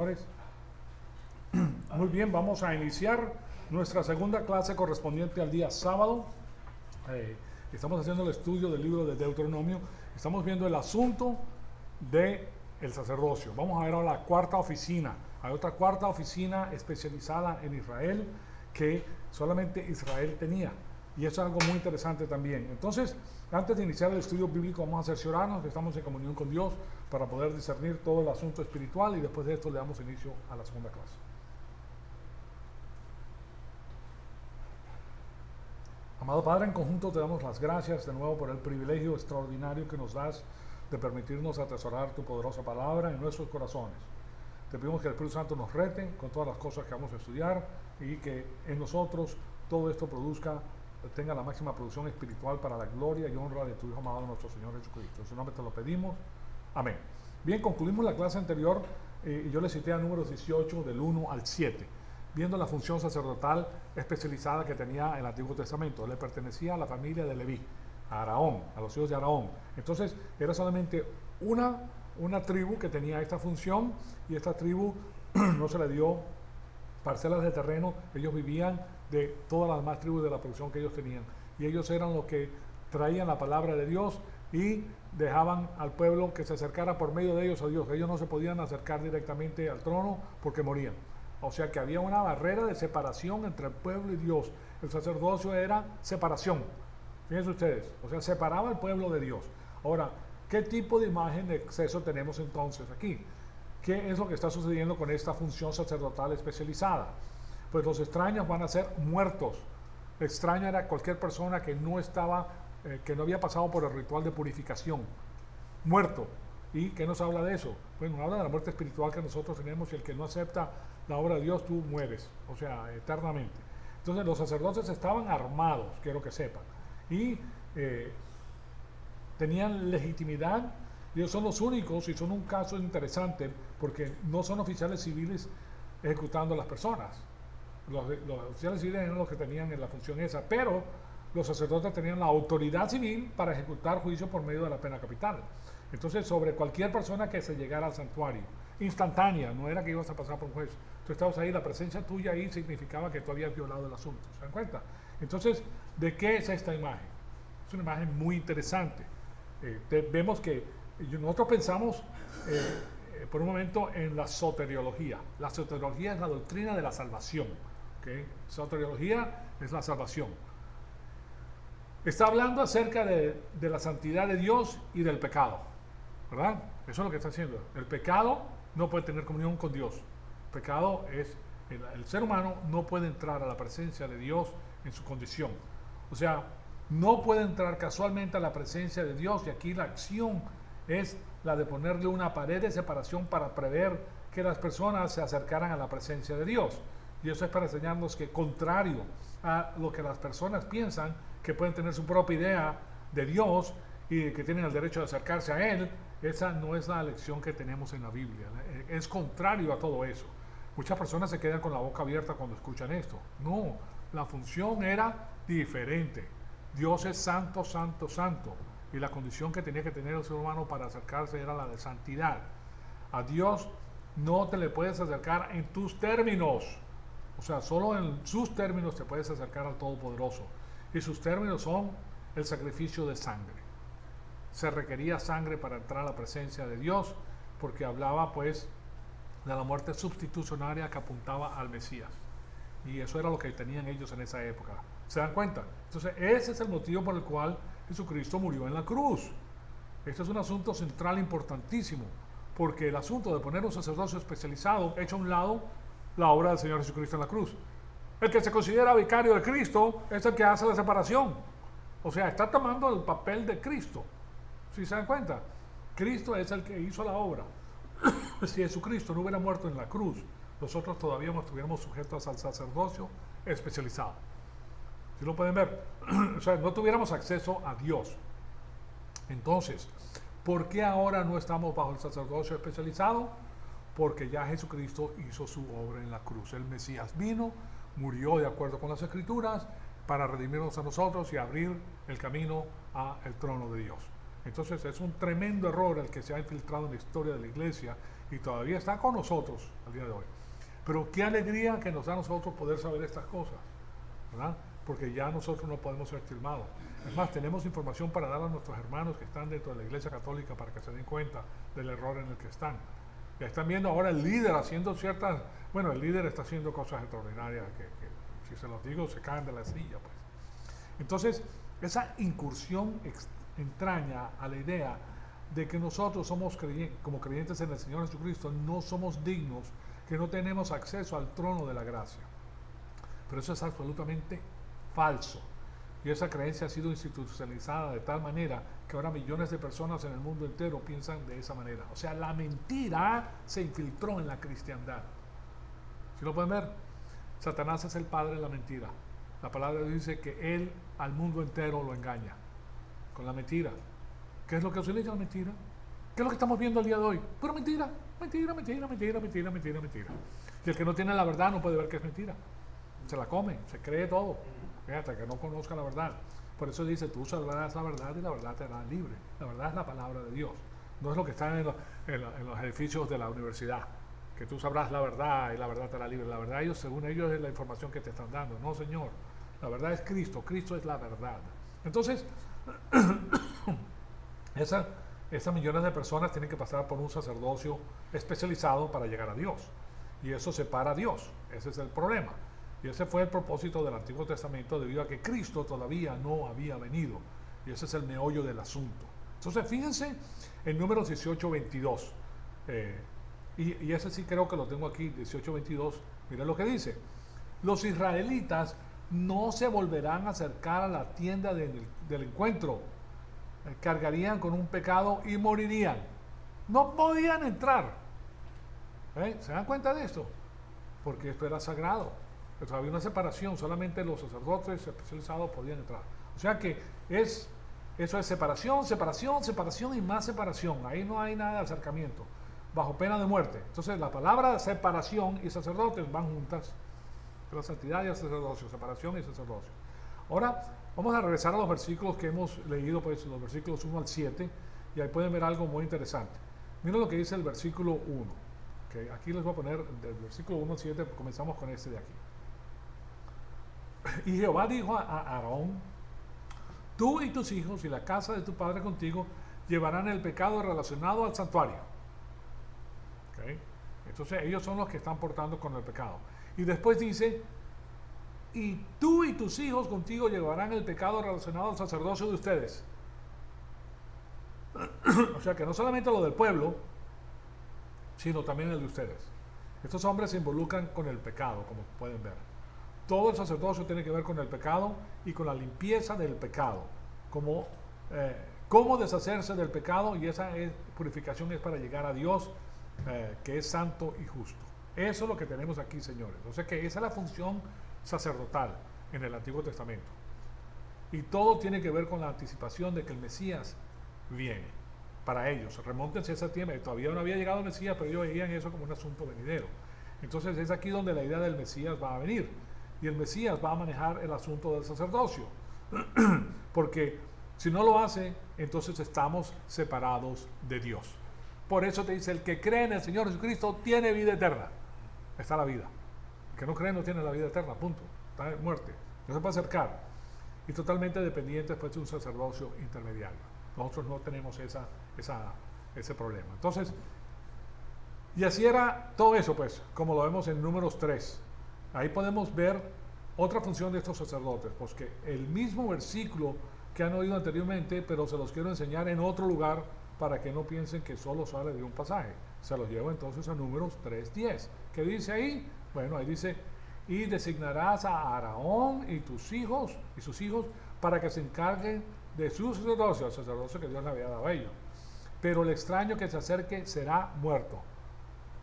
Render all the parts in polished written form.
Señores, muy bien, vamos a iniciar nuestra segunda clase correspondiente al día sábado. Estamos haciendo el estudio del libro de Deuteronomio. Estamos viendo el asunto del sacerdocio. Vamos a ver ahora la cuarta oficina. Hay otra cuarta oficina especializada en Israel que solamente Israel tenía. Y eso es algo muy interesante también. Entonces, antes de iniciar el estudio bíblico, vamos a cerciorarnos que estamos en comunión con Dios para poder discernir todo el asunto espiritual, y después de esto le damos inicio a la segunda clase. Amado Padre, en conjunto te damos las gracias de nuevo por el privilegio extraordinario que nos das de permitirnos atesorar tu poderosa palabra en nuestros corazones. Te pedimos que el Espíritu Santo nos rete con todas las cosas que vamos a estudiar y que en nosotros todo esto tenga la máxima producción espiritual para la gloria y honra de tu Hijo amado, nuestro Señor Jesucristo. En su nombre te lo pedimos. Amén. Bien, concluimos la clase anterior y yo le cité a Números 18 del 1 al 7, viendo la función sacerdotal especializada que tenía el Antiguo Testamento. Le pertenecía a la familia de Leví, a Aarón, a los hijos de Aarón. Entonces era solamente una tribu que tenía esta función, y esta tribu no se le dio parcelas de terreno. Ellos vivían de todas las demás tribus de la producción que ellos tenían, y ellos eran los que traían la palabra de Dios y dejaban al pueblo que se acercara por medio de ellos a Dios. Ellos no se podían acercar directamente al trono porque morían. O sea que había una barrera de separación entre el pueblo y Dios. El sacerdocio era separación. Fíjense ustedes, o sea, separaba al pueblo de Dios. Ahora, ¿qué tipo de imagen de exceso tenemos entonces aquí? ¿Qué es lo que está sucediendo con esta función sacerdotal especializada? Pues los extraños van a ser muertos. Extraño era cualquier persona que no había pasado por el ritual de purificación. Muerto. ¿Y qué nos habla de eso? Bueno, nos habla de la muerte espiritual que nosotros tenemos, y el que no acepta la obra de Dios, tú mueres, o sea, eternamente. Entonces los sacerdotes estaban armados, quiero que sepan, y tenían legitimidad. Ellos son los únicos, y son un caso interesante, porque no son oficiales civiles ejecutando a las personas. Los oficiales civiles eran los que tenían la función esa, pero los sacerdotes tenían la autoridad civil para ejecutar juicio por medio de la pena capital. Entonces, sobre cualquier persona que se llegara al santuario, instantánea, no era que ibas a pasar por un juez. Tú estabas ahí, la presencia tuya ahí significaba que tú habías violado el asunto. ¿Se dan cuenta? Entonces, ¿de qué es esta imagen? Es una imagen muy interesante. Vemos que nosotros pensamos por un momento en la soteriología. La soteriología es la doctrina de la salvación. ¿Okay? Soteriología es la salvación. Está hablando acerca de la santidad de Dios y del pecado, ¿verdad? Eso es lo que está haciendo. El pecado no puede tener comunión con Dios. El pecado es, el ser humano no puede entrar a la presencia de Dios en su condición. O sea, no puede entrar casualmente a la presencia de Dios, y aquí la acción es la de ponerle una pared de separación para prever que las personas se acercaran a la presencia de Dios. Y eso es para enseñarnos que, contrario a lo que las personas piensan, que pueden tener su propia idea de Dios y que tienen el derecho de acercarse a Él, esa no es la lección que tenemos en la Biblia. Es contrario a todo eso. Muchas personas se quedan con la boca abierta cuando escuchan esto. No, la función era diferente. Dios es santo, santo, santo. Y la condición que tenía que tener el ser humano para acercarse era la de santidad. A Dios no te le puedes acercar en tus términos. O sea, solo en sus términos te puedes acercar al Todopoderoso. Y sus términos son el sacrificio de sangre. Se requería sangre para entrar a la presencia de Dios, porque hablaba pues de la muerte sustitucionaria que apuntaba al Mesías. Y eso era lo que tenían ellos en esa época. ¿Se dan cuenta? Entonces ese es el motivo por el cual Jesucristo murió en la cruz. Este es un asunto central importantísimo, porque el asunto de poner un sacerdocio especializado echa a un lado la obra del Señor Jesucristo en la cruz. El que se considera vicario de Cristo es el que hace la separación. O sea, está tomando el papel de Cristo. ¿Sí se dan cuenta? Cristo es el que hizo la obra. Si Jesucristo no hubiera muerto en la cruz, nosotros todavía no estuviéramos sujetos al sacerdocio especializado. ¿Sí lo pueden ver? O sea, no tuviéramos acceso a Dios. Entonces, ¿por qué ahora no estamos bajo el sacerdocio especializado? Porque ya Jesucristo hizo su obra en la cruz. El Mesías vino, murió de acuerdo con las Escrituras para redimirnos a nosotros y abrir el camino al trono de Dios. Entonces es un tremendo error el que se ha infiltrado en la historia de la iglesia y todavía está con nosotros al día de hoy. Pero qué alegría que nos da a nosotros poder saber estas cosas, ¿verdad? Porque ya nosotros no podemos ser tilmados. Es más, tenemos información para dar a nuestros hermanos que están dentro de la iglesia católica para que se den cuenta del error en el que están. Ya están viendo ahora el líder haciendo ciertas... Bueno, el líder está haciendo cosas extraordinarias que si se los digo se caen de la silla, pues. Entonces, esa incursión entraña a la idea de que nosotros somos como creyentes en el Señor Jesucristo, no somos dignos, que no tenemos acceso al trono de la gracia. Pero eso es absolutamente falso. Y esa creencia ha sido institucionalizada de tal manera que ahora millones de personas en el mundo entero piensan de esa manera. O sea, la mentira se infiltró en la cristiandad. ¿Sí lo pueden ver? Satanás es el padre de la mentira. La palabra dice que él al mundo entero lo engaña con la mentira. ¿Qué es lo que utiliza la mentira? ¿Qué es lo que estamos viendo el día de hoy? Pura mentira, mentira, mentira, mentira, mentira, mentira, mentira. Y el que no tiene la verdad no puede ver que es mentira. Se la come, se cree todo, hasta que no conozca la verdad. Por eso dice, tú sabrás la verdad y la verdad te hará libre. La verdad es la palabra de Dios. No es lo que está en los edificios de la universidad, que tú sabrás la verdad y la verdad te hará libre. La verdad, según ellos, es la información que te están dando. No, Señor. La verdad es Cristo. Cristo es la verdad. Entonces, esas millones de personas tienen que pasar por un sacerdocio especializado para llegar a Dios. Y eso separa a Dios. Ese es el problema. Y ese fue el propósito del Antiguo Testamento debido a que Cristo todavía no había venido. Y ese es el meollo del asunto. Entonces, fíjense en Números 18:22. Y ese sí creo que lo tengo aquí, 18:22. Miren lo que dice. Los israelitas no se volverán a acercar a la tienda del encuentro. Cargarían con un pecado y morirían. No podían entrar. ¿Se dan cuenta de esto? Porque esto era sagrado. Pero había una separación, solamente los sacerdotes especializados podían entrar. O sea que eso es separación, separación, separación y más separación. Ahí no hay nada de acercamiento, bajo pena de muerte. Entonces la palabra separación y sacerdotes van juntas. La santidad y el sacerdocio, separación y sacerdocio. Ahora vamos a regresar a los versículos que hemos leído, pues los versículos 1 al 7, y ahí pueden ver algo muy interesante. Miren lo que dice el versículo 1. Okay, aquí les voy a poner del versículo 1 al 7, comenzamos con este de aquí. Y Jehová dijo a Aarón, tú y tus hijos y la casa de tu padre contigo llevarán el pecado relacionado al santuario. Okay. Entonces ellos son los que están portando con el pecado. Y después dice, y tú y tus hijos contigo llevarán el pecado relacionado al sacerdocio de ustedes. O sea que no solamente lo del pueblo, sino también el de ustedes. Estos hombres se involucran con el pecado, como pueden ver. Todo el sacerdocio tiene que ver con el pecado y con la limpieza del pecado. Cómo deshacerse del pecado, y esa purificación es para llegar a Dios, que es santo y justo. Eso es lo que tenemos aquí, señores. O sea que esa es la función sacerdotal en el Antiguo Testamento. Y todo tiene que ver con la anticipación de que el Mesías viene para ellos. Remóntense a ese tiempo. Todavía no había llegado el Mesías, pero ellos veían eso como un asunto venidero. Entonces es aquí donde la idea del Mesías va a venir. Y el Mesías va a manejar el asunto del sacerdocio. Porque si no lo hace, entonces estamos separados de Dios. Por eso te dice, el que cree en el Señor Jesucristo tiene vida eterna. Está la vida. El que no cree no tiene la vida eterna, punto. Está en muerte. No se puede acercar. Y totalmente dependiente después de un sacerdocio intermediario. Nosotros no tenemos ese problema. Entonces, y así era todo eso, pues, como lo vemos en Números 3. Ahí podemos ver otra función de estos sacerdotes, pues que el mismo versículo que han oído anteriormente, pero se los quiero enseñar en otro lugar para que no piensen que solo sale de un pasaje. Se los llevo entonces a Números 3:10. ¿Qué dice ahí? Bueno, ahí dice, y designarás a Aarón y sus hijos para que se encarguen de su sacerdocio, el sacerdocio que Dios le había dado a ellos. Pero el extraño que se acerque será muerto.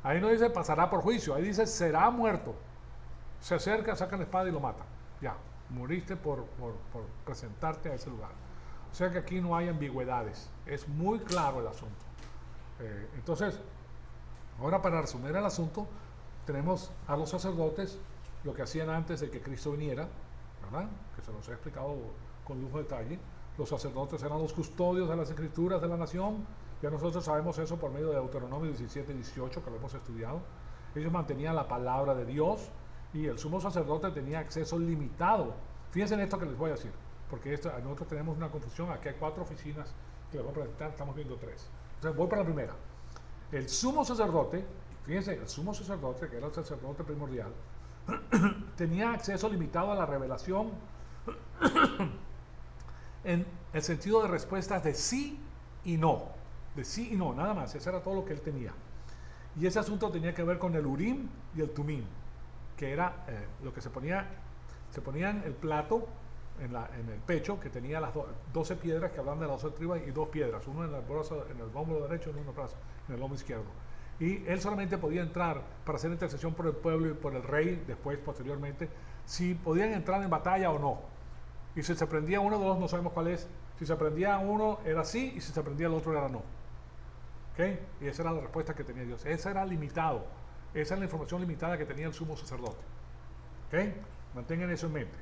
Ahí no dice pasará por juicio, ahí dice será muerto. Se acerca, saca la espada y lo mata. Ya, moriste por presentarte a ese lugar. O sea que aquí no hay ambigüedades, es muy claro el asunto. Entonces, ahora para resumir el asunto, tenemos a los sacerdotes, lo que hacían antes de que Cristo viniera, ¿verdad? Que se los he explicado con lujo de detalle. Los sacerdotes eran los custodios de las escrituras de la nación. Ya nosotros sabemos eso por medio de Deuteronomio 17 y 18, que lo hemos estudiado. Ellos mantenían la palabra de Dios y el sumo sacerdote tenía acceso limitado. Fíjense en esto que les voy a decir, porque nosotros tenemos una confusión. Aquí hay 4 oficinas que les voy a presentar, estamos viendo 3. Entonces voy para la primera. El sumo sacerdote, fíjense, el sumo sacerdote, que era el sacerdote primordial, tenía acceso limitado a la revelación en el sentido de respuestas de sí y no. De sí y no, nada más. Eso era todo lo que él tenía. Y ese asunto tenía que ver con el Urim y el Tumim, que era lo que se ponía en el plato, en el pecho, que tenía las 12 piedras que hablan de las 12 tribus, y 2 piedras, uno en el hombro derecho y uno en el hombro izquierdo. Y él solamente podía entrar para hacer intercesión por el pueblo y por el rey, después, posteriormente, si podían entrar en batalla o no. Y si se prendía uno de los, no sabemos cuál es, si se prendía uno era sí, y si se prendía el otro era no. ¿Okay? Y esa era la respuesta que tenía Dios. Esa era limitado. Esa es la información limitada que tenía el sumo sacerdote. ¿Okay? Mantengan eso en mente.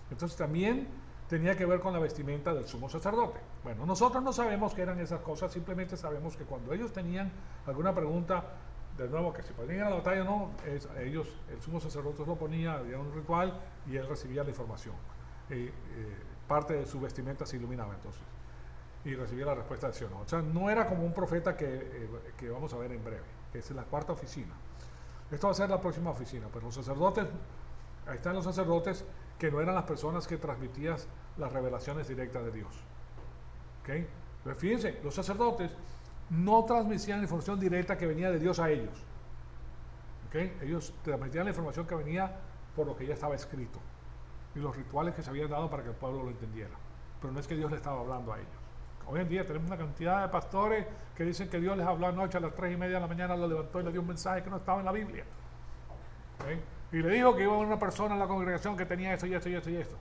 Entonces también tenía que ver con la vestimenta del sumo sacerdote. Bueno, nosotros no sabemos qué eran esas cosas, simplemente sabemos que cuando ellos tenían alguna pregunta, de nuevo, que si podían ir a la batalla o no, el sumo sacerdote lo ponía, había un ritual y él recibía la información. Parte de su vestimenta se iluminaba entonces y recibía la respuesta de sí o no. O sea, no era como un profeta que vamos a ver en breve, que es la 4ª oficina. Esto va a ser la próxima oficina, pero los sacerdotes, ahí están los sacerdotes que no eran las personas que transmitían las revelaciones directas de Dios. ¿Okay? Pero fíjense, los sacerdotes no transmitían la información directa que venía de Dios a ellos. ¿Okay? Ellos transmitían la información que venía por lo que ya estaba escrito y los rituales que se habían dado para que el pueblo lo entendiera. Pero no es que Dios le estaba hablando a ellos. Hoy en día tenemos una cantidad de pastores que dicen que Dios les habló anoche a las 3:30 de la mañana, lo levantó y le dio un mensaje que no estaba en la Biblia. ¿Okay? Y le dijo que iba a haber una persona en la congregación que tenía esto y esto y esto y esto.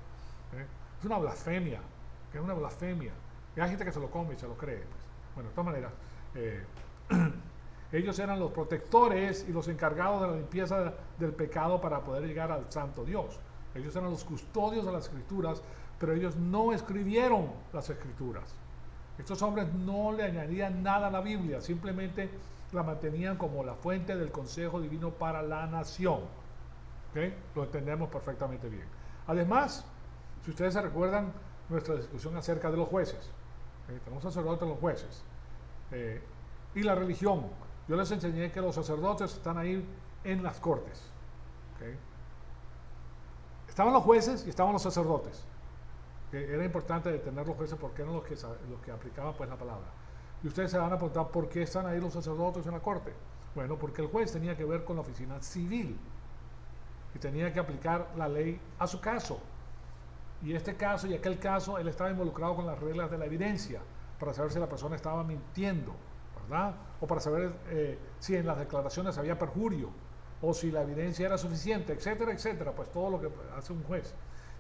¿Okay? Es una blasfemia, que es una blasfemia. Y hay gente que se lo come y se lo cree. Pues. Bueno, de todas maneras, ellos eran los protectores y los encargados de la limpieza del pecado para poder llegar al santo Dios. Ellos eran los custodios de las escrituras, pero ellos no escribieron las escrituras. Estos hombres no le añadían nada a la Biblia, simplemente la mantenían como la fuente del consejo divino para la nación. ¿Okay? Lo entendemos perfectamente bien. Además, si ustedes se recuerdan nuestra discusión acerca de los jueces, tenemos sacerdotes de los jueces, y la religión, yo les enseñé que los sacerdotes están ahí en las cortes. ¿Okay? Estaban los jueces y estaban los sacerdotes. Era importante detener los jueces porque eran los que aplicaban pues la palabra. Y ustedes se van a preguntar por qué están ahí los sacerdotes en la corte. Bueno, porque el juez tenía que ver con la oficina civil y tenía que aplicar la ley a su caso. Y este caso y aquel caso, él estaba involucrado con las reglas de la evidencia para saber si la persona estaba mintiendo, ¿verdad? O para saber si en las declaraciones había perjurio o si la evidencia era suficiente, etcétera, etcétera. Pues todo lo que hace un juez.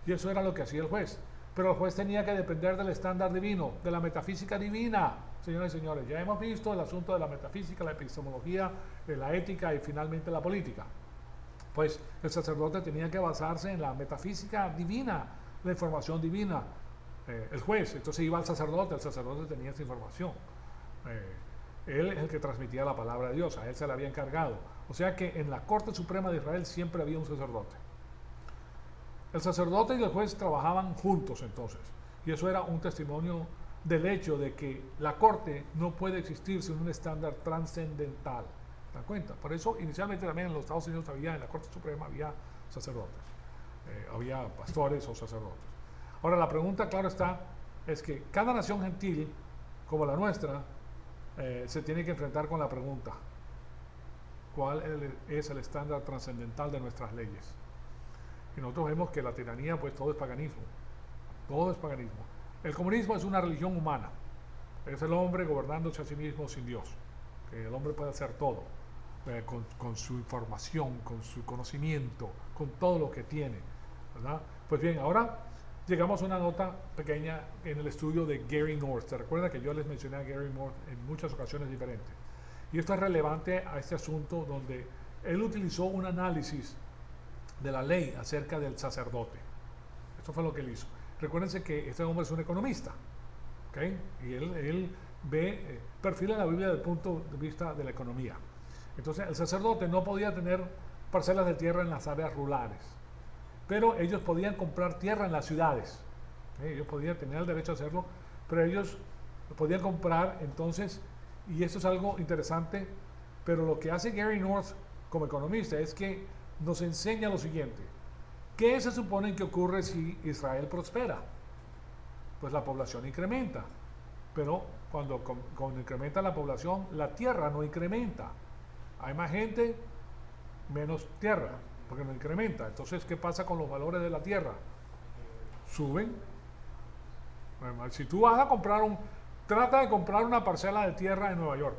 Y eso era lo que hacía el juez. Pero el juez tenía que depender del estándar divino, de la metafísica divina. Señores y señores, ya hemos visto el asunto de la metafísica, la epistemología, la ética y finalmente la política. Pues el sacerdote tenía que basarse en la metafísica divina, la información divina. El juez, entonces iba al sacerdote, el sacerdote tenía esa información. Él es el que transmitía la palabra de Dios, a él se le había encargado. O sea que en la Corte Suprema de Israel siempre había un sacerdote. El sacerdote y el juez trabajaban juntos entonces, y eso era un testimonio del hecho de que la corte no puede existir sin un estándar trascendental. ¿Te das cuenta? Por eso inicialmente también en los Estados Unidos en la Corte Suprema había sacerdotes, había pastores o sacerdotes. Ahora la pregunta, claro está, es que cada nación gentil, como la nuestra, se tiene que enfrentar con la pregunta, ¿cuál es el estándar trascendental de nuestras leyes? Y nosotros vemos que la tiranía, pues todo es paganismo. Todo es paganismo. El comunismo es una religión humana. Es el hombre gobernándose a sí mismo sin Dios. Que el hombre puede hacer todo. Con su información, con su conocimiento, con todo lo que tiene. ¿Verdad? Pues bien, ahora llegamos a una nota pequeña en el estudio de Gary North. ¿Se recuerda que yo les mencioné a Gary North en muchas ocasiones diferentes? Y esto es relevante a este asunto donde él utilizó un análisis de la ley acerca del sacerdote. Esto fue lo que él hizo. Recuérdense que este hombre es un economista, ¿ok? Y él ve, perfila la Biblia desde el punto de vista de la economía. Entonces el sacerdote no podía tener parcelas de tierra en las áreas rurales, pero ellos podían comprar tierra en las ciudades. Ellos podían tener el derecho a hacerlo, pero ellos podían comprar entonces, y eso es algo interesante, pero lo que hace Gary North como economista es que nos enseña lo siguiente. ¿Qué se supone que ocurre si Israel prospera? Pues la población incrementa, pero cuando incrementa la población, la tierra no incrementa. Hay más gente, menos tierra, porque no incrementa. Entonces, ¿qué pasa con los valores de la tierra? Suben. Si tú vas a comprar trata de comprar una parcela de tierra en Nueva York.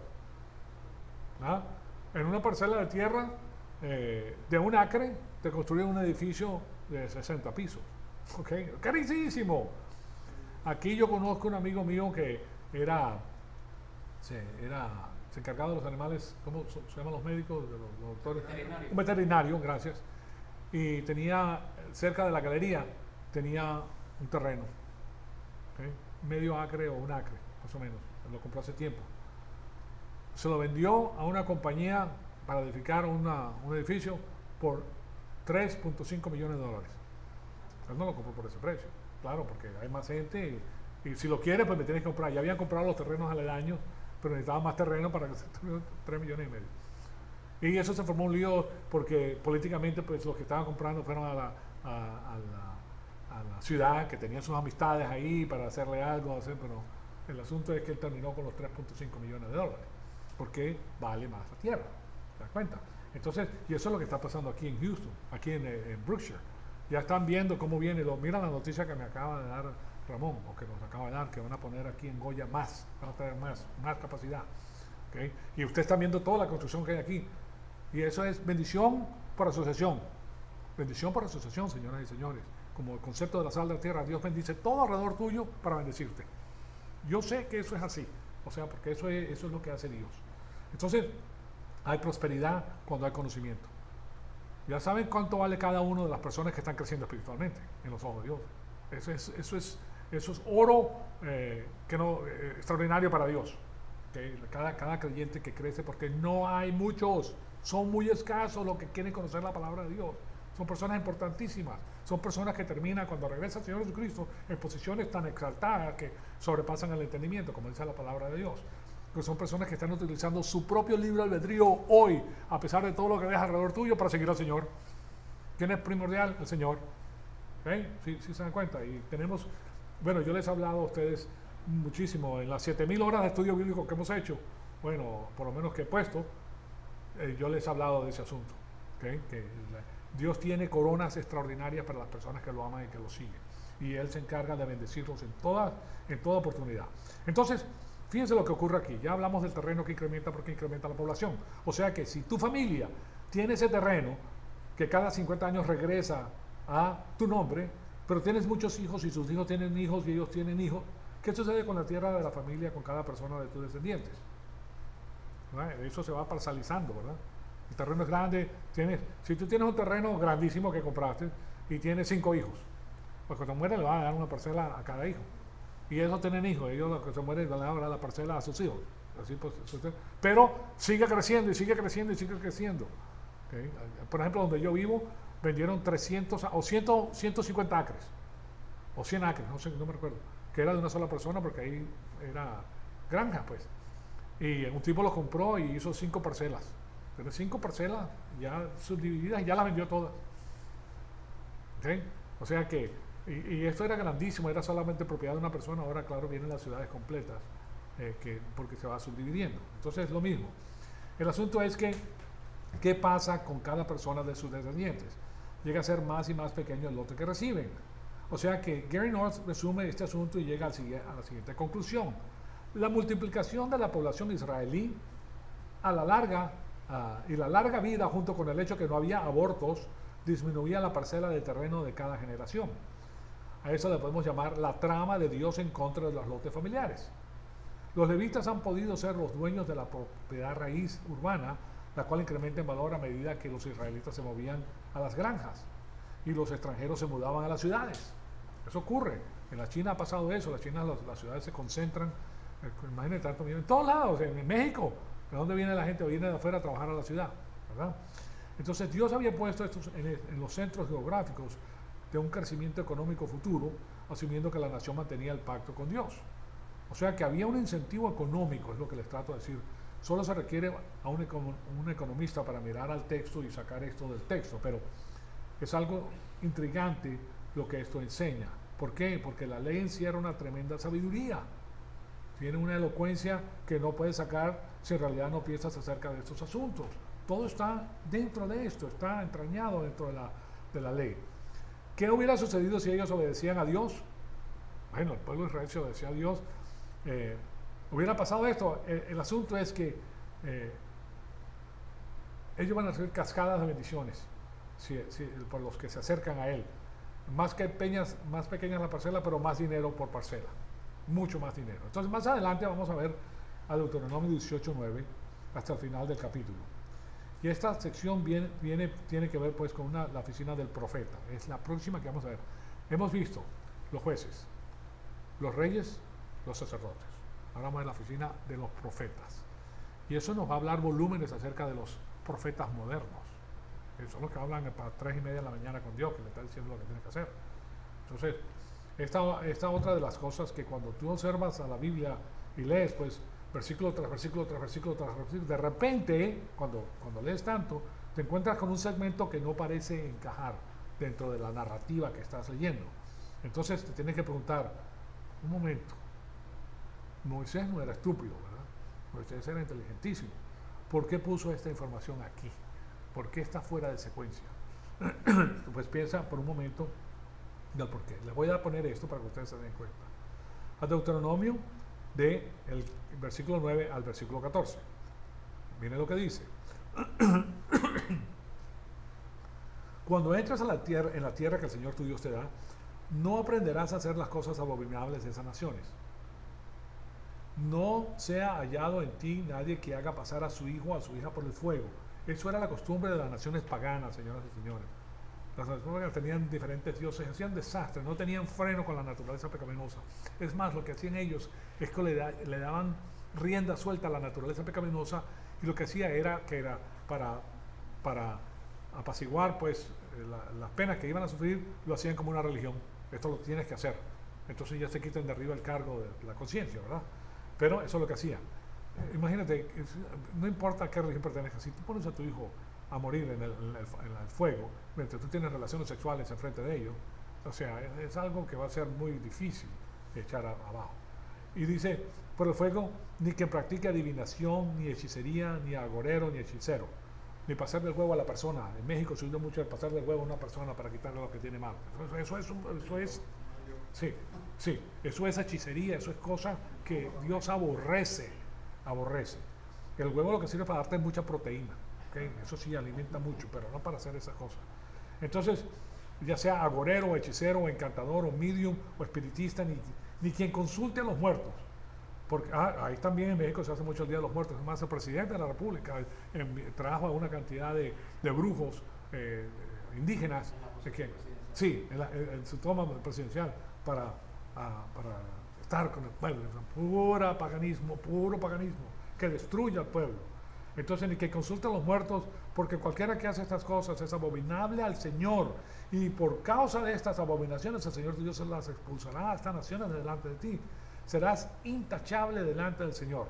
¿Ah? En una parcela de tierra de un acre, te construyen un edificio de 60 pisos. ¿Okay? ¡Carísimo! Aquí yo conozco un amigo mío que se encargaba de los animales, ¿cómo se llaman los médicos? De los doctores. Veterinario. Un veterinario, gracias. Y tenía, cerca de la galería, tenía un terreno. ¿Okay? Medio acre o un acre, más o menos. Lo compró hace tiempo. Se lo vendió a una compañía para edificar un edificio por $3.5 millones. Él no lo compró por ese precio, claro, porque hay más gente y si lo quiere, pues me tienes que comprar. Ya habían comprado los terrenos aledaños, pero necesitaban más terreno para que se tuvieran 3 millones y medio. Y eso se formó un lío porque políticamente pues los que estaban comprando fueron a la ciudad, que tenían sus amistades ahí para hacerle algo, pero el asunto es que él terminó con los $3.5 millones, porque vale más la tierra, ¿te das cuenta? Entonces, y eso es lo que está pasando aquí en Houston, aquí en Brookshire. Ya están viendo cómo viene, mira la noticia que me acaba de dar Ramón, o que nos acaba de dar, que van a poner aquí en Goya más, van a tener más capacidad. ¿Okay? Y ustedes están viendo toda la construcción que hay aquí. Y eso es bendición por asociación. Bendición por asociación, señoras y señores. Como el concepto de la sal de la tierra, Dios bendice todo alrededor tuyo para bendecirte. Yo sé que eso es así, o sea, porque eso es lo que hace Dios. Entonces, hay prosperidad cuando hay conocimiento. Ya saben cuánto vale cada una de las personas que están creciendo espiritualmente en los ojos de Dios. Eso es oro extraordinario para Dios. ¿Okay? Cada creyente que crece, porque no hay muchos, son muy escasos los que quieren conocer la palabra de Dios. Son personas importantísimas, son personas que terminan cuando regresa el Señor Jesucristo en posiciones tan exaltadas que sobrepasan el entendimiento, como dice la palabra de Dios. Que son personas que están utilizando su propio libre albedrío hoy, a pesar de todo lo que ves alrededor tuyo, para seguir al Señor. ¿Quién es primordial? El Señor. ¿Okay? Sí se dan cuenta. Y tenemos, bueno, yo les he hablado a ustedes muchísimo en las 7000 horas de estudio bíblico que hemos hecho, bueno, por lo menos que he puesto, yo les he hablado de ese asunto. ¿Okay? Dios tiene coronas extraordinarias para las personas que lo aman y que lo siguen. Y Él se encarga de bendecirlos en toda oportunidad. Entonces, fíjense lo que ocurre aquí. Ya hablamos del terreno que incrementa porque incrementa la población. O sea que si tu familia tiene ese terreno que cada 50 años regresa a tu nombre, pero tienes muchos hijos y sus hijos tienen hijos y ellos tienen hijos, ¿qué sucede con la tierra de la familia, con cada persona de tus descendientes? ¿Verdad? Eso se va parcelizando, ¿verdad? El terreno es grande. Si tú tienes un terreno grandísimo que compraste y tienes 5 hijos, pues cuando muere le van a dar una parcela a cada hijo. Y ellos tienen hijos, ellos los que se mueren le van a dar la parcela a sus hijos. Así pues, pero sigue creciendo y sigue creciendo y sigue creciendo. ¿Okay? Por ejemplo, donde yo vivo, vendieron 300 o 150 acres, o 100 acres, no me recuerdo, que era de una sola persona porque ahí era granja, pues. Y un tipo lo compró y hizo 5 parcelas. Pero 5 parcelas ya subdivididas y ya las vendió todas. ¿Okay? O sea que, y esto era grandísimo, era solamente propiedad de una persona. Ahora, claro, vienen las ciudades completas porque se va subdividiendo. Entonces es lo mismo. El asunto es que, ¿qué pasa con cada persona de sus descendientes? Llega a ser más y más pequeño el lote que reciben. O sea que Gary North resume este asunto y llega a la siguiente conclusión. La multiplicación de la población israelí a la larga y la larga vida, junto con el hecho que no había abortos, disminuía la parcela de terreno de cada generación. A eso le podemos llamar la trama de Dios en contra de los lotes familiares. Los levitas han podido ser los dueños de la propiedad raíz urbana, la cual incrementa en valor a medida que los israelitas se movían a las granjas y los extranjeros se mudaban a las ciudades. Eso ocurre. En la China ha pasado eso, la China, las ciudades se concentran, imagínate, tanto en todos lados, en México, ¿de dónde viene la gente? Viene de afuera a trabajar a la ciudad, ¿verdad? Entonces Dios había puesto estos en los centros geográficos de un crecimiento económico futuro, asumiendo que la nación mantenía el pacto con Dios. O sea que había un incentivo económico, es lo que les trato de decir. Solo se requiere a un economista para mirar al texto y sacar esto del texto, pero es algo intrigante lo que esto enseña. ¿Por qué? Porque la ley encierra una tremenda sabiduría. Tiene una elocuencia que no puedes sacar si en realidad no piensas acerca de estos asuntos. Todo está dentro de esto, está entrañado dentro de la ley. ¿Qué hubiera sucedido si ellos obedecían a Dios? Bueno, el pueblo de Israel se obedecía a Dios. Hubiera pasado esto. El asunto es que ellos van a recibir cascadas de bendiciones por los que se acercan a Él. Más pequeñas la parcela, pero más dinero por parcela. Mucho más dinero. Entonces, más adelante vamos a ver a Deuteronomio 18:9 hasta el final del capítulo. Y esta sección tiene que ver pues con la oficina del profeta. Es la próxima que vamos a ver. Hemos visto los jueces, los reyes, los sacerdotes. Ahora vamos a ver la oficina de los profetas. Y eso nos va a hablar volúmenes acerca de los profetas modernos. Que son los que hablan para 3:30 de la mañana con Dios, que le está diciendo lo que tiene que hacer. Entonces, esta otra de las cosas que cuando tú observas a la Biblia y lees, pues, versículo tras versículo tras versículo tras versículo, de repente, cuando lees tanto, te encuentras con un segmento que no parece encajar dentro de la narrativa que estás leyendo. Entonces te tienes que preguntar, un momento, Moisés no era estúpido, ¿verdad? Moisés era inteligentísimo. ¿Por qué puso esta información aquí? ¿Por qué está fuera de secuencia? Pues piensa por un momento del por qué. Les voy a poner esto para que ustedes se den cuenta. A Deuteronomio del versículo 9 al versículo 14. Miren lo que dice. Cuando entras a en la tierra que el Señor tu Dios te da, no aprenderás a hacer las cosas abominables de esas naciones. No sea hallado en ti nadie que haga pasar a su hijo o a su hija por el fuego. Eso era la costumbre de las naciones paganas, señoras y señores. Las naciones paganas tenían diferentes dioses, hacían desastres, no tenían freno con la naturaleza pecaminosa. Es más, lo que hacían ellos es que le daban rienda suelta a la naturaleza pecaminosa, y lo que hacía era para apaciguar pues las penas que iban a sufrir, lo hacían como una religión. Esto lo tienes que hacer. Entonces ya se quitan de arriba el cargo de la conciencia, ¿verdad? Pero eso es lo que hacía. Imagínate, no importa a qué religión pertenezcas, si tú pones a tu hijo a morir en el fuego, mientras tú tienes relaciones sexuales enfrente de ellos, o sea, es algo que va a ser muy difícil de echar abajo. Y dice, por el fuego, ni quien practique adivinación, ni hechicería, ni agorero, ni hechicero, ni pasar del huevo a la persona. En México se usa mucho el pasar del huevo a una persona para quitarle lo que tiene mal. Eso es hechicería, eso es cosa que Dios aborrece. El huevo lo que sirve para darte mucha proteína, ¿okay? Eso sí alimenta mucho, pero no para hacer esas cosas. Entonces, ya sea agorero, o hechicero, o encantador, o medium, o espiritista, ni quien consulte a los muertos. Porque ahí también en México se hace mucho el Día de los Muertos. Además, el presidente de la República trajo a una cantidad de brujos indígenas. Sí, en su toma presidencial para estar con el pueblo. Puro paganismo, que destruye al pueblo. Entonces, ni que consulte a los muertos, porque cualquiera que hace estas cosas es abominable al Señor, y por causa de estas abominaciones el Señor Dios se las expulsará a estas naciones de delante de ti. Serás intachable delante del Señor,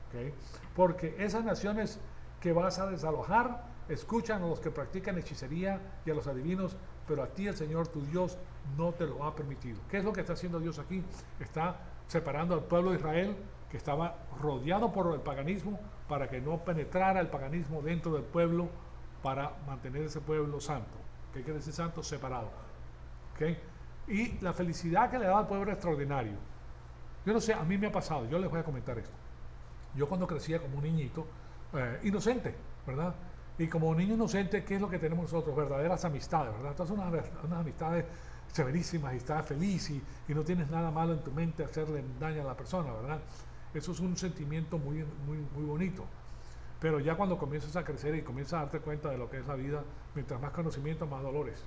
¿okay? Porque esas naciones que vas a desalojar escuchan a los que practican hechicería y a los adivinos, pero a ti el Señor tu Dios no te lo ha permitido. ¿Qué es lo que está haciendo Dios aquí? Está separando al pueblo de Israel, que estaba rodeado por el paganismo, para que no penetrara el paganismo dentro del pueblo, para mantener ese pueblo santo. ¿Qué quiere decir santo? Separado. ¿Okay? Y la felicidad que le daba al pueblo era extraordinario. Yo no sé, a mí me ha pasado, yo les voy a comentar esto. Yo cuando crecía como un niñito, inocente, ¿verdad? Y como niño inocente, ¿qué es lo que tenemos nosotros? Verdaderas amistades, ¿verdad? Entonces unas amistades severísimas, y estás feliz y no tienes nada malo en tu mente hacerle daño a la persona, ¿verdad? Eso es un sentimiento muy bonito. Pero ya cuando comienzas a crecer y comienzas a darte cuenta de lo que es la vida, mientras más conocimiento, más dolores.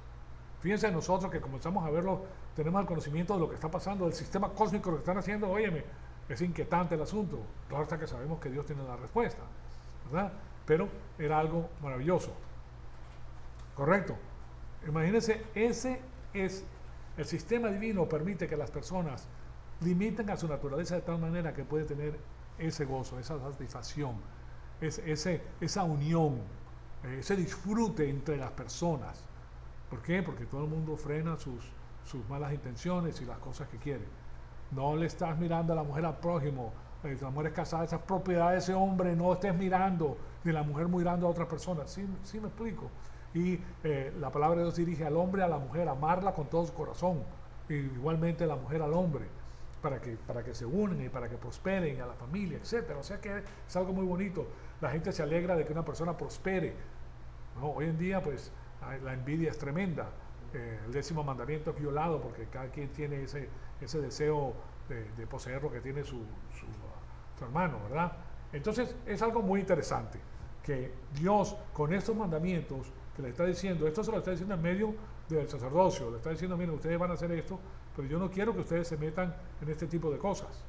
Fíjense nosotros que comenzamos a verlo, tenemos el conocimiento de lo que está pasando, del sistema cósmico, lo que están haciendo, óyeme, es inquietante el asunto. Claro está que sabemos que Dios tiene la respuesta, ¿verdad? Pero era algo maravilloso. Correcto. Imagínense, ese es el sistema divino, permite que las personas limiten a su naturaleza de tal manera que puede tener ese gozo, esa satisfacción, esa unión, ese disfrute entre las personas. ¿Por qué? Porque todo el mundo frena sus malas intenciones y las cosas que quiere. No le estás mirando a la mujer al prójimo, la mujer es casada, esa es propiedad de ese hombre, no estés mirando, ni la mujer mirando a otra persona. Sí me explico. Y la palabra de Dios dirige al hombre a la mujer, amarla con todo su corazón, y igualmente la mujer al hombre, para que se unan y para que prosperen a la familia, etcétera. O sea que es algo muy bonito. La gente se alegra de que una persona prospere, ¿no? Hoy en día, pues, la envidia es tremenda. El 10º mandamiento es violado porque cada quien tiene ese deseo de poseer lo que tiene su hermano, ¿verdad? Entonces es algo muy interesante que Dios con estos mandamientos que le está diciendo, esto se lo está diciendo en medio del sacerdocio, le está diciendo, miren, ustedes van a hacer esto, pero yo no quiero que ustedes se metan en este tipo de cosas.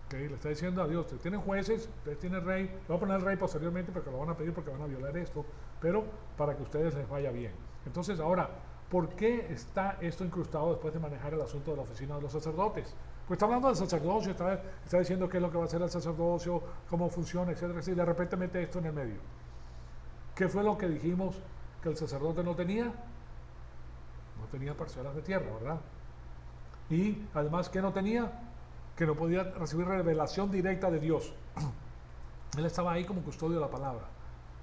¿Okay? Le está diciendo a Dios, ustedes tienen jueces, ustedes tienen rey, le voy a poner el rey posteriormente porque lo van a pedir porque van a violar esto, pero para que a ustedes les vaya bien. Entonces ahora, ¿por qué está esto incrustado después de manejar el asunto de la oficina de los sacerdotes? Pues está hablando del sacerdocio, está diciendo qué es lo que va a hacer el sacerdocio, cómo funciona, etcétera, y de repente mete esto en el medio. ¿Qué fue lo que dijimos que el sacerdote no tenía? No tenía parcelas de tierra, ¿verdad? Y además, ¿qué no tenía? Que no podía recibir revelación directa de Dios. Él estaba ahí como custodio de la palabra.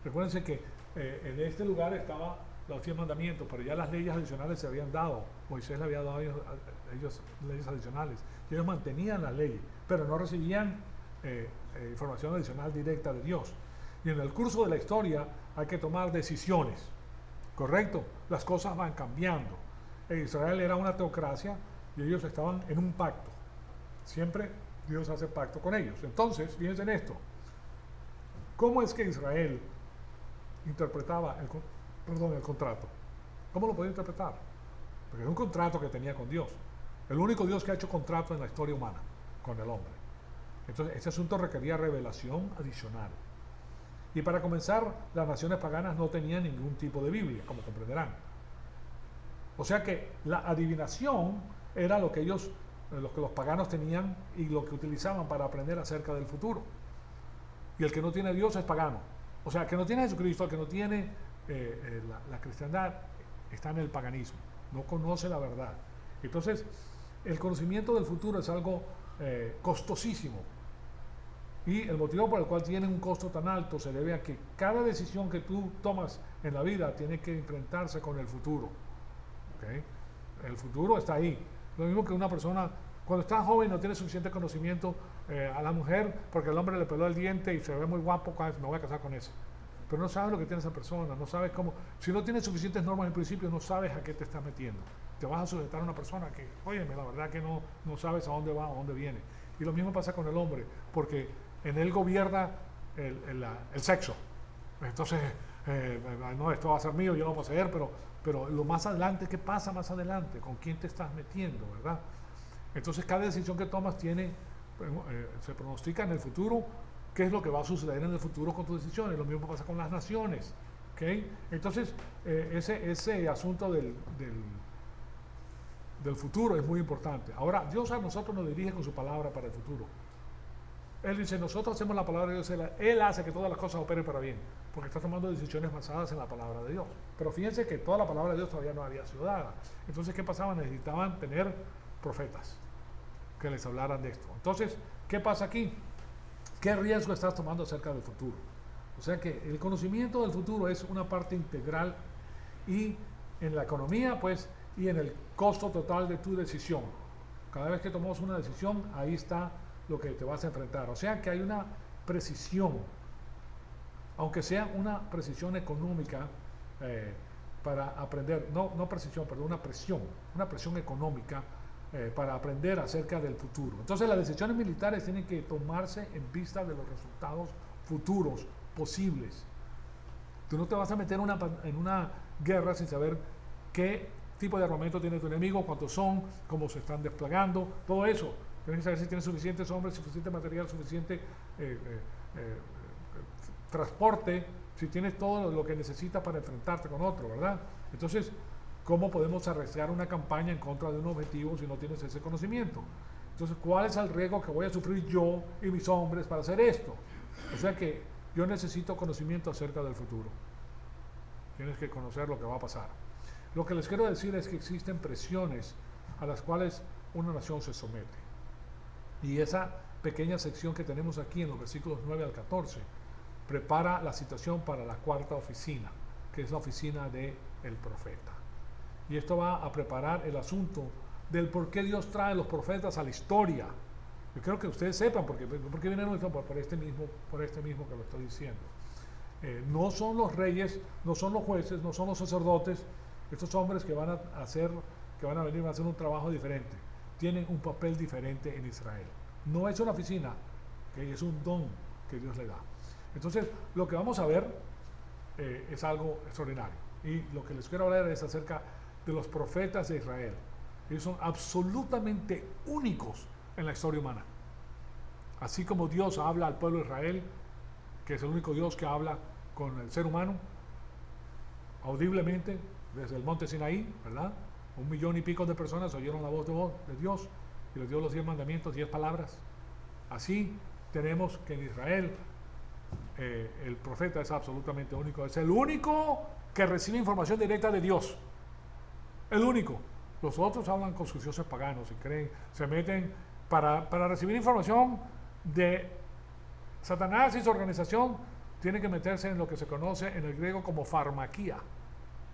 Recuérdense que en este lugar estaba los 10 mandamientos, pero ya las leyes adicionales se habían dado. Moisés le había dado a ellos leyes adicionales. Y ellos mantenían las leyes, pero no recibían información adicional directa de Dios. Y en el curso de la historia hay que tomar decisiones, ¿correcto? Las cosas van cambiando. Israel era una teocracia y ellos estaban en un pacto. Siempre Dios hace pacto con ellos. Entonces, fíjense en esto. ¿Cómo es que Israel interpretaba el contrato? ¿Cómo lo podía interpretar? Porque es un contrato que tenía con Dios. El único Dios que ha hecho contrato en la historia humana con el hombre. Entonces, ese asunto requería revelación adicional. Y para comenzar, las naciones paganas no tenían ningún tipo de Biblia, como comprenderán. O sea que la adivinación era lo que los paganos tenían y lo que utilizaban para aprender acerca del futuro. Y el que no tiene a Dios es pagano. O sea, el que no tiene a Jesucristo, el que no tiene la cristiandad, está en el paganismo. No conoce la verdad. Entonces, el conocimiento del futuro es algo costosísimo. Y el motivo por el cual tiene un costo tan alto se debe a que cada decisión que tú tomas en la vida tiene que enfrentarse con el futuro. ¿Okay? El futuro está ahí. Lo mismo que una persona, cuando está joven no tiene suficiente conocimiento a la mujer porque el hombre le peló el diente y se ve muy guapo, me voy a casar con ese. Pero no sabes lo que tiene esa persona, no sabes cómo. Si no tienes suficientes normas en principio, no sabes a qué te estás metiendo. Te vas a sujetar a una persona que, óyeme, la verdad que no sabes a dónde va, a dónde viene. Y lo mismo pasa con el hombre, porque en él gobierna el sexo. Entonces, no, esto va a ser mío, yo no voy a poseer, pero lo más adelante, ¿qué pasa más adelante? ¿Con quién te estás metiendo, verdad? Entonces, cada decisión que tomas se pronostica en el futuro qué es lo que va a suceder en el futuro con tus decisiones. Lo mismo pasa con las naciones. ¿Okay? Entonces, ese asunto del futuro es muy importante. Ahora, Dios a nosotros nos dirige con su palabra para el futuro. Él dice, nosotros hacemos la palabra de Dios, Él hace que todas las cosas operen para bien, porque está tomando decisiones basadas en la palabra de Dios. Pero fíjense que toda la palabra de Dios todavía no había sido dada. Entonces, ¿qué pasaba? Necesitaban tener profetas que les hablaran de esto. Entonces, ¿qué pasa aquí? ¿Qué riesgo estás tomando acerca del futuro? O sea que el conocimiento del futuro es una parte integral y en la economía, pues, y en el costo total de tu decisión. Cada vez que tomamos una decisión, ahí está lo que te vas a enfrentar. O sea que hay una precisión, aunque sea una precisión económica para aprender, no precisión, perdón, una presión económica para aprender acerca del futuro. Entonces las decisiones militares tienen que tomarse en vista de los resultados futuros posibles. Tú no te vas a meter en una guerra sin saber qué tipo de armamento tiene tu enemigo, cuántos son, cómo se están desplegando, todo eso. Tienes que saber si tienes suficientes hombres, suficiente material, suficiente transporte, si tienes todo lo que necesitas para enfrentarte con otro, ¿verdad? Entonces, ¿cómo podemos arriesgar una campaña en contra de un objetivo si no tienes ese conocimiento? Entonces, ¿cuál es el riesgo que voy a sufrir yo y mis hombres para hacer esto? O sea que yo necesito conocimiento acerca del futuro. Tienes que conocer lo que va a pasar. Lo que les quiero decir es que existen presiones a las cuales una nación se somete. Y esa pequeña sección que tenemos aquí en los versículos 9 al 14 prepara la situación para la cuarta oficina, que es la oficina del profeta. Y esto va a preparar el asunto del por qué Dios trae los profetas a la historia. Yo creo que ustedes sepan por qué vienen por este mismo que lo estoy diciendo. No son los reyes, no son los jueces, no son los sacerdotes, estos hombres que van a venir a hacer un trabajo diferente, tienen un papel diferente en Israel. No es una oficina, que es un don que Dios le da. Entonces, lo que vamos a ver es algo extraordinario. Y lo que les quiero hablar es acerca de los profetas de Israel. Ellos son absolutamente únicos en la historia humana. Así como Dios habla al pueblo de Israel, que es el único Dios que habla con el ser humano, audiblemente, desde el monte Sinaí, ¿verdad? 1 millón y pico de personas oyeron la voz de Dios y les dio los 10 mandamientos, 10 palabras. Así tenemos que en Israel el profeta es absolutamente único. Es el único que recibe información directa de Dios. El único. Los otros hablan con sus dioses paganos y creen, se meten para recibir información de Satanás y su organización. Tienen que meterse en lo que se conoce en el griego como farmaquía.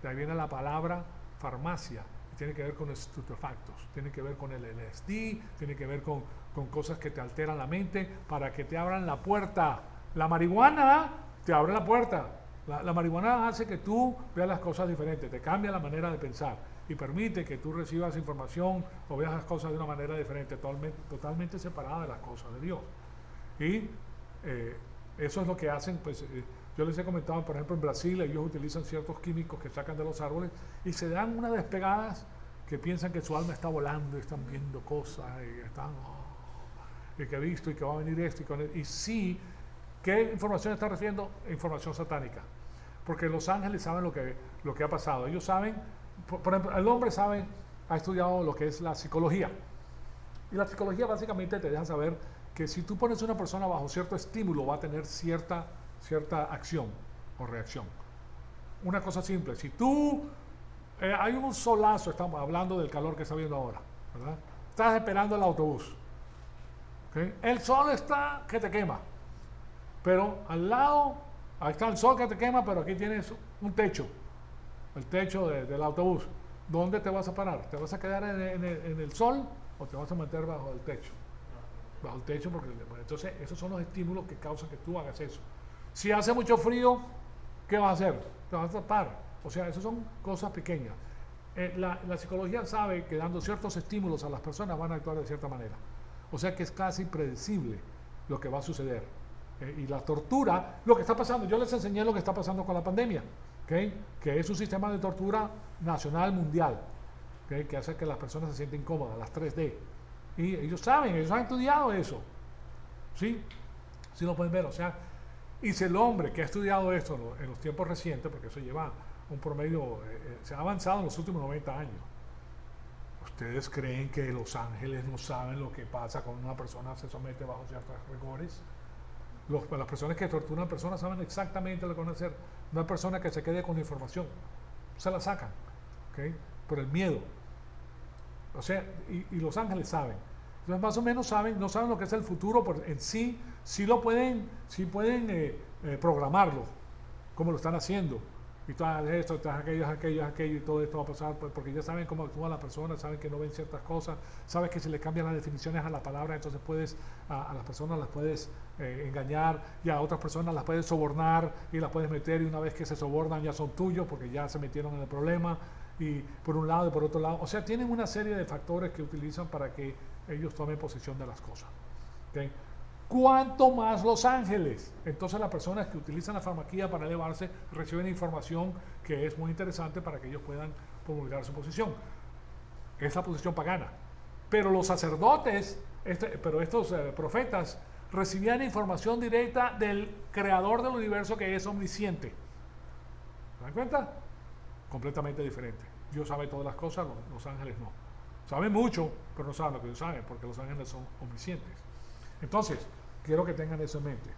De ahí viene la palabra farmacia. Y tiene que ver con estupefactos, tiene que ver con el LSD, tiene que ver con cosas que te alteran la mente para que te abran la puerta. La marihuana te abre la puerta. La marihuana hace que tú veas las cosas diferentes, te cambia la manera de pensar y permite que tú recibas información o veas las cosas de una manera diferente, totalmente separada de las cosas de Dios. Y eso es lo que hacen, pues yo les he comentado, por ejemplo, en Brasil ellos utilizan ciertos químicos que sacan de los árboles y se dan unas despegadas que piensan que su alma está volando y están viendo cosas y están, y que he visto y que va a venir esto y sí. ¿Qué información está recibiendo? Información satánica. Porque los ángeles saben lo que ha pasado. Ellos saben, por ejemplo, el hombre ha estudiado lo que es la psicología. Y la psicología básicamente te deja saber que si tú pones a una persona bajo cierto estímulo va a tener cierta acción o reacción. Una cosa simple, si tú, hay un solazo, estamos hablando del calor que está viendo ahora, ¿verdad? Estás esperando el autobús. ¿Okay? El sol está que te quema. Pero al lado, ahí está el sol que te quema, pero aquí tienes un techo, el techo del autobús. ¿Dónde te vas a parar? ¿Te vas a quedar en el sol o te vas a meter bajo el techo? Bajo el techo, porque entonces esos son los estímulos que causan que tú hagas eso. Si hace mucho frío, ¿qué vas a hacer? Te vas a tapar. O sea, esas son cosas pequeñas. La psicología sabe que dando ciertos estímulos a las personas van a actuar de cierta manera. O sea que es casi predecible lo que va a suceder. Y la tortura, lo que está pasando, yo les enseñé lo que está pasando con la pandemia, ¿okay? Que es un sistema de tortura nacional mundial, ¿okay? Que hace que las personas se sienten incómodas, las 3D. Y ellos saben, ellos han estudiado eso. ¿Sí? Sí lo pueden ver, o sea, y si el hombre que ha estudiado esto en los tiempos recientes, porque eso lleva un promedio, se ha avanzado en los últimos 90 años. ¿Ustedes creen que los ángeles no saben lo que pasa cuando una persona se somete bajo ciertos rigores? Las personas que torturan a personas saben exactamente lo que van a hacer. Una persona que se quede con la información, se la sacan, ¿okay? Por el miedo. O sea, y los ángeles saben. Entonces más o menos saben, no saben lo que es el futuro, pero en sí pueden programarlo, como lo están haciendo. Y todas esto, todas aquello, y todo esto va a pasar, porque ya saben cómo actúa la persona, saben que no ven ciertas cosas, sabes que si le cambian las definiciones a la palabra, entonces a las personas las puedes engañar, y a otras personas las puedes sobornar, y las puedes meter, y una vez que se sobornan ya son tuyos, porque ya se metieron en el problema, y por un lado y por otro lado. O sea, tienen una serie de factores que utilizan para que ellos tomen posesión de las cosas. ¿Okay? cuanto más los ángeles. Entonces las personas que utilizan la farmaquía para elevarse reciben información que es muy interesante para que ellos puedan promulgar su posición. Es la posición pagana. Pero los sacerdotes, estos profetas, recibían información directa del creador del universo, que es omnisciente. ¿Se dan cuenta? Completamente diferente. Dios sabe todas las cosas, los ángeles no. Saben mucho, pero no saben lo que Dios sabe, porque los ángeles son omniscientes. Entonces, quiero que tengan eso en mente.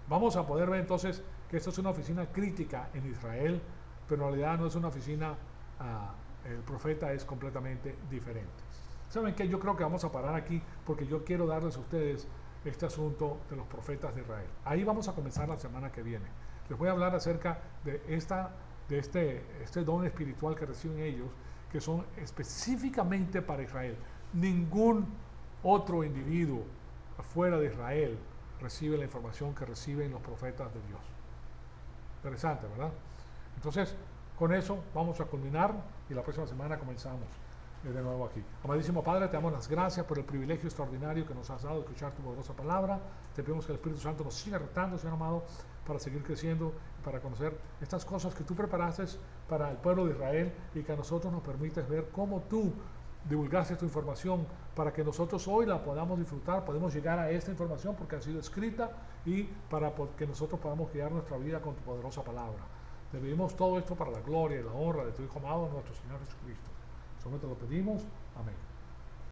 Vamos a poder ver entonces que esto es una oficina crítica en Israel, pero en realidad no es una oficina, el profeta es completamente diferente. ¿Saben qué? Yo creo que vamos a parar aquí porque yo quiero darles a ustedes este asunto de los profetas de Israel. Ahí vamos a comenzar la semana que viene. Les voy a hablar acerca de este don espiritual que reciben ellos, que son específicamente para Israel. Ningún otro individuo afuera de Israel recibe la información que reciben los profetas de Dios. Interesante, ¿verdad? Entonces, con eso vamos a culminar y la próxima semana comenzamos de nuevo aquí. Amadísimo Padre, te damos las gracias por el privilegio extraordinario que nos has dado de escuchar tu poderosa palabra. Te pedimos que el Espíritu Santo nos siga retando, Señor amado, para seguir creciendo y para conocer estas cosas que tú preparaste para el pueblo de Israel, y que a nosotros nos permites ver cómo tú divulgaste tu información para que nosotros hoy la podamos disfrutar, podemos llegar a esta información porque ha sido escrita, y para que nosotros podamos guiar nuestra vida con tu poderosa palabra. Te pedimos todo esto para la gloria y la honra de tu Hijo amado, nuestro Señor Jesucristo. Solo te lo pedimos. Amén.